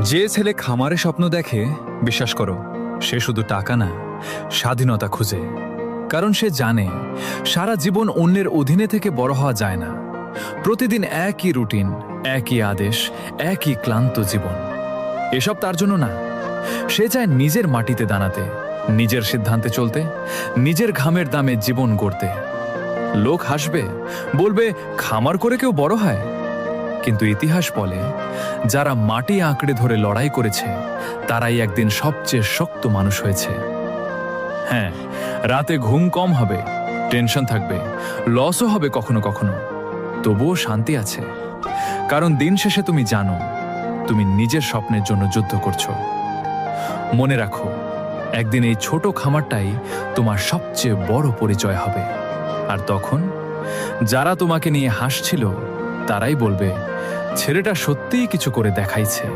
যে ছেলে খামারে স্বপ্ন দেখে, বিশ্বাস করো, সে শুধু টাকা না, স্বাধীনতা খুঁজে। কারণ সে জানে সারা জীবন অন্যের অধীনে থেকে বড় হওয়া যায় না। প্রতিদিন একই রুটিন, একই আদেশ, একই ক্লান্ত জীবন। এসব তার জন্য না। সে চায় নিজের মাটিতে দাঁড়াতে, নিজের সিদ্ধান্তে চলতে, নিজের ঘামের দামে জীবন গড়তে। লোক হাসবে, বলবে খামার করে কেউ বড় হয়। কিন্তু ইতিহাস বলে, যারা মাটি আঁকড়ে ধরে লড়াই করেছে তারাই একদিন সবচেয়ে শক্ত মানুষ হয়েছে। হ্যাঁ, রাতে ঘুম কম হবে, টেনশন থাকবে, লসও হবে কখনো কখনো, তবুও শান্তি আছে। কারণ দিন শেষে তুমি জানো তুমি নিজের স্বপ্নের জন্য যুদ্ধ করছো। মনে রাখো, একদিন এই ছোট খামারটাই তোমার সবচেয়ে বড় পরিচয় হবে। আর তখন যারা তোমাকে নিয়ে হাসছিল তারাই বলবে, ছেলেটা সত্যিই কিছু করে দেখাইছে।